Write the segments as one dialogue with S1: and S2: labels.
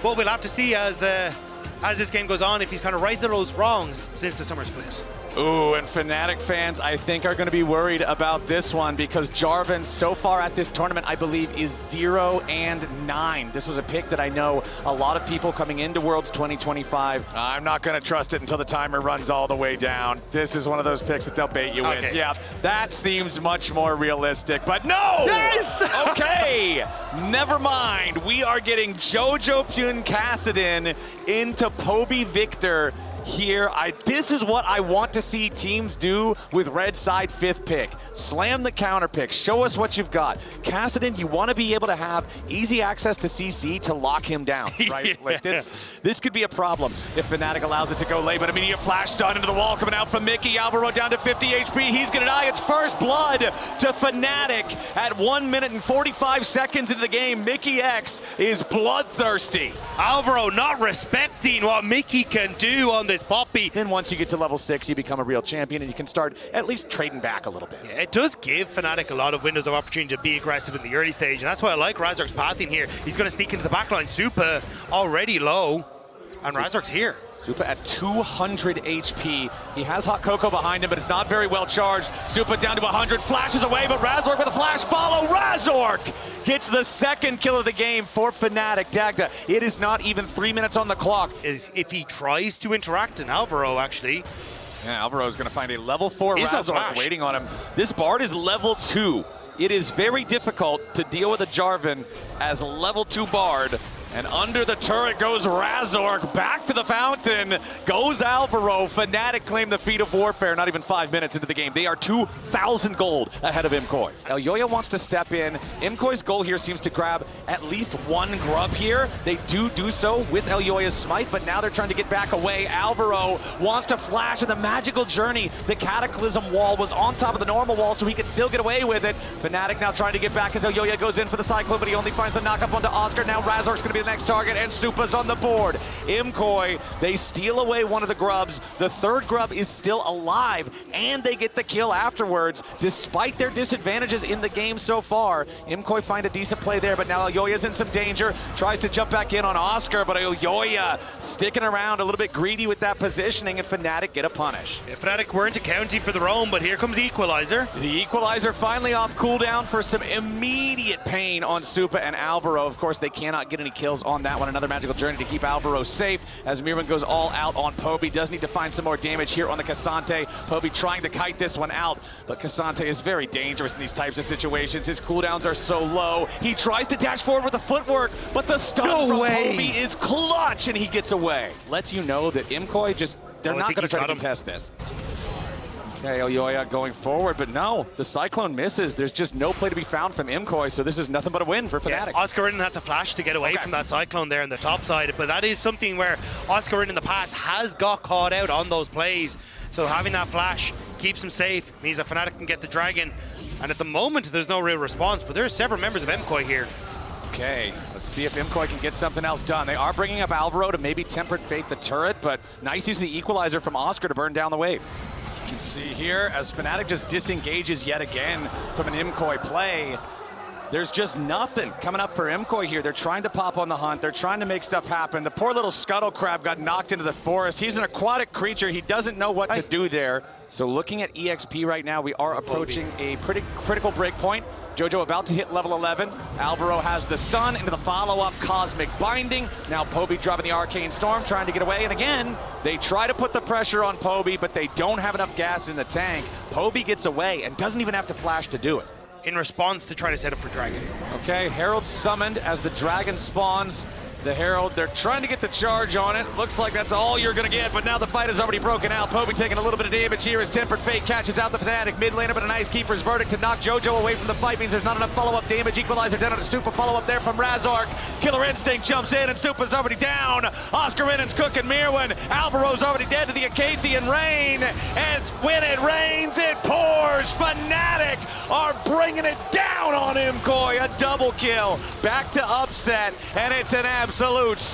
S1: But we'll have to see as this game goes on if he's kind of righted those wrongs since the summer split.
S2: Ooh, and Fnatic fans, I think, are going to be worried about this one because Jarvan, so far at this tournament, I believe, is 0-9. This was a pick that I know a lot of people coming into Worlds 2025. I'm not going to trust it until the timer runs all the way down. This is one of those picks that they'll bait you with. Yeah, that seems much more realistic, but no!
S1: Yes!
S2: Okay, never mind. We are getting Jojo Pyun Kassadin into Poby Victor here. This is what I want to see teams do with red side 5th pick. Slam the counter pick. Show us what you've got. Kassadin, you want to be able to have easy access to CC to lock him down, right?
S1: Yeah.
S2: Like this could be a problem if Fnatic allows it to go late, but immediate flash stun into the wall coming out from Mickey. Alvaro down to 50 HP. He's going to die. It's first blood to Fnatic at 1 minute and 45 seconds into the game. Mickey X is bloodthirsty.
S1: Alvaro not respecting what Mickey can do on this Poppy.
S2: Then once you get to level 6, you become a real champion and you can start at least trading back a little bit.
S1: Yeah, it does give Fnatic a lot of windows of opportunity to be aggressive in the early stage, and that's why I like Razork's pathing here. He's going to sneak into the backline. Supa already low, and Razork's here.
S2: Supa at 200 HP. He has Hot Cocoa behind him, but it's not very well charged. Supa down to 100, flashes away, but Razork with a flash follow. Razork gets the second kill of the game for Fnatic. Dagda, it is not even 3 minutes on the clock.
S1: Is if he tries to interact, and Alvaro actually.
S2: Yeah, Alvaro is going to find a level 4
S1: He's no
S2: Razork
S1: flash.
S2: waiting on him. This Bard is level 2. It is very difficult to deal with a Jarvan as level 2 Bard. And under the turret goes Razork, back to the fountain, goes Alvaro. Fnatic claim the feat of warfare, not even 5 minutes into the game. They are 2,000 gold ahead of MKOI. Elyoya wants to step in. MKOI's goal here seems to grab at least one grub here. They do so with Elyoya's smite, but now they're trying to get back away. Alvaro wants to flash in the magical journey. The Cataclysm wall was on top of the normal wall, so he could still get away with it. Fnatic now trying to get back as Elyoya goes in for the Cyclone, but he only finds the knock-up onto Oscar. Now Razork's going to be the next target, and Supa's on the board. MKOI, they steal away one of the grubs. The third grub is still alive, and they get the kill afterwards, despite their disadvantages in the game so far. MKOI find a decent play there, but now Elyoya's in some danger. Tries to jump back in on Oscar, but Elyoya sticking around a little bit greedy with that positioning, and Fnatic get a punish.
S1: Yeah, Fnatic weren't accounting for their own, but here comes the Equalizer.
S2: The Equalizer finally off cooldown for some immediate pain on Supa and Alvaro. Of course, they cannot get any kills on that one. Another magical journey to keep Alvaro safe as Mirman goes all out on Poby. Does need to find some more damage here on the K'Sante. Poby trying to kite this one out, but K'Sante is very dangerous in these types of situations. His cooldowns are so low. He tries to dash forward with the footwork, but the stun from Poby is clutch, and he gets away. Lets you know that MKOI just, they're not going to try to contest this. Okay, Elyoya going forward, but no, the Cyclone misses. There's just no play to be found from MKOI, so this is nothing but a win for Fnatic.
S1: Yeah, Oscar Ridden had to flash to get away from that Cyclone there on the top side, but that is something where Oscar Ridden in the past has got caught out on those plays. So having that flash keeps him safe, means that Fnatic can get the Dragon. And at the moment, there's no real response, but there are several members of MKOI here.
S2: Okay, let's see if MKOI can get something else done. They are bringing up Alvaro to maybe Tempered Fate the turret, but nice using the Equalizer from Oscar to burn down the wave. You can see here as Fnatic just disengages yet again from an MKOI play. There's just nothing coming up for MKOI here. They're trying to pop on the hunt. They're trying to make stuff happen. The poor little scuttle crab got knocked into the forest. He's an aquatic creature. He doesn't know what to do there. So looking at EXP right now, we are approaching a pretty critical break point. Jojo about to hit level 11. Alvaro has the stun into the follow-up Cosmic Binding. Now Poby dropping the Arcane Storm, trying to get away. And again, they try to put the pressure on Poby, but they don't have enough gas in the tank. Poby gets away and doesn't even have to flash to do it.
S1: In response to trying to set up for Dragon.
S2: Okay, Herald summoned as the Dragon spawns. The Herald, they're trying to get the charge on it. Looks like that's all you're going to get, but now the fight has already broken out. Poby taking a little bit of damage here as Tempered Fate catches out the Fnatic mid laner, but a nice Keeper's Verdict to knock Jojo away from the fight means there's not enough follow-up damage. Equalizer down on the Supa, follow-up there from Razork. Killer Instinct jumps in, and Supa's already down. Oscar Rinnan's cooking Mirwin. Alvaro's already dead to the Acathian Rain, and when it rains, it pours. Fnatic are bringing it down on MKOI. A double kill, back to upset, and it's an absolute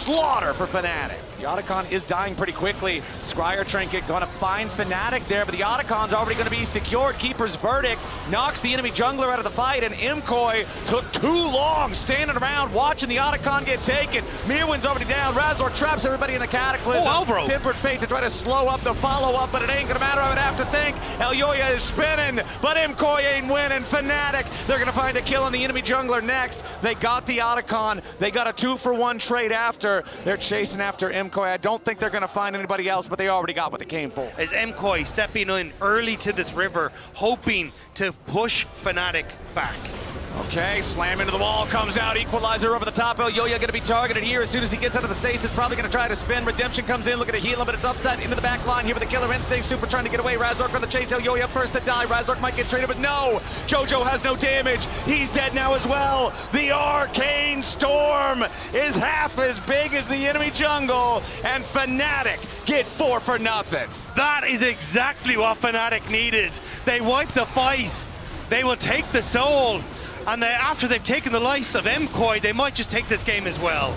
S2: slaughter for Fnatic. The Otacon is dying pretty quickly. Scryer Trinket going to find Fnatic there, but the Otacon's already going to be secured. Keeper's Verdict knocks the enemy jungler out of the fight, and MKOI took too long standing around watching the Otacon get taken. Mirwin's already down. Razor traps everybody in the Cataclysm.
S1: Oh, Alvaro.
S2: Tempered Fate to try to slow up the follow-up, but it ain't going to matter. I would have to think. Elyoya is spinning, but MKOI ain't winning. Fnatic, they're going to find a kill on the enemy jungler next. They got the Otacon. They got a 2-for-1 trade after. They're chasing after MKOI. I don't think they're going to find anybody else, but they already got what they came for.
S1: As MKOI stepping in early to this river, hoping to push Fnatic back.
S2: Okay, slam into the wall, comes out, equalizer over the top. Elyoya going to be targeted here as soon as he gets out of the stasis. Probably going to try to spin. Redemption comes in, looking to heal him, but it's upset into the back line here with the killer instinct. Super trying to get away. Razork on the chase. Elyoya first to die. Razork might get traded, but no! Jojo has no damage. He's dead now as well. The Arcane Storm is half as big as the enemy jungle, and Fnatic get 4 for nothing.
S1: That is exactly what Fnatic needed. They wipe the fight. They will take the soul. And after they've taken the life of MKOI, they might just take this game as well.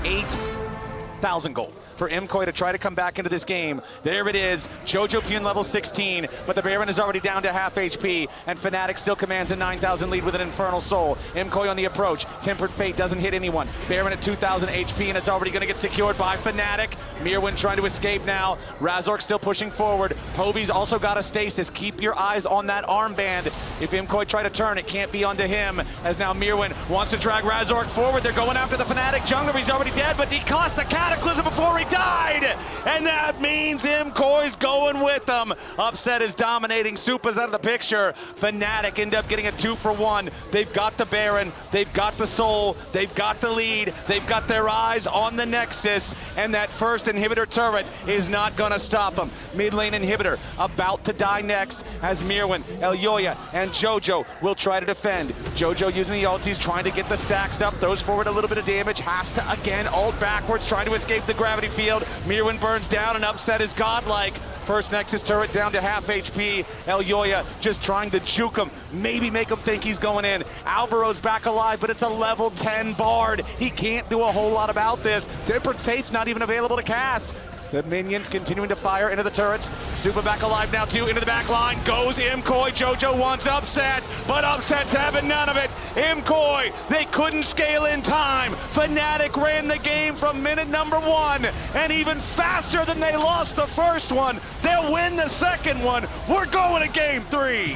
S2: 8,000 gold for MKOI to try to come back into this game. There it is, Jojo Pune level 16, but the Baron is already down to half HP, and Fnatic still commands a 9,000 lead with an Infernal Soul. MKOI on the approach, Tempered Fate doesn't hit anyone. Baron at 2,000 HP, and it's already going to get secured by Fnatic. Mirwin trying to escape now. Razork still pushing forward. Poby's also got a stasis. Keep your eyes on that armband. If MKOI try to turn, it can't be onto him, as now Mirwin wants to drag Razork forward. They're going after the Fnatic jungler. He's already dead, but he cost the Cataclysm before he died, and that means MKOI's going with them. Upset is dominating. Supa's out of the picture. Fnatic end up getting a 2-for-1. They've got the Baron, they've got the Soul, they've got the lead, they've got their eyes on the Nexus, and that first inhibitor turret is not gonna stop them. Mid lane inhibitor about to die next, as Mirwin, Elyoya, and Jojo will try to defend. Jojo using the ultis, trying to get the stacks up, throws forward a little bit of damage, has to again ult backwards, trying to escape the gravity field. Mirwin burns down, and Upset is godlike. First Nexus turret down to half HP. Elyoya just trying to juke him, maybe make him think he's going in. Alvaro's back alive, but it's a level 10 Bard. He can't do a whole lot about this. Tempered Fate's not even available to cast. The minions continuing to fire into the turrets. Supa back alive now too, into the back line. Goes MKOI, Jojo wants Upset, but Upset's having none of it. MKOI, they couldn't scale in time. Fnatic ran the game from minute number 1, and even faster than they lost the first one. They'll win the second one. We're going to game 3.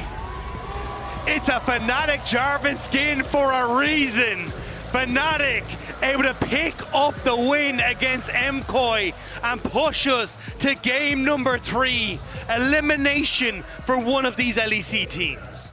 S1: It's a Fnatic Jarvan skin for a reason. Fnatic able to pick up the win against MKOI and push us to game number 3. Elimination for one of these LEC teams.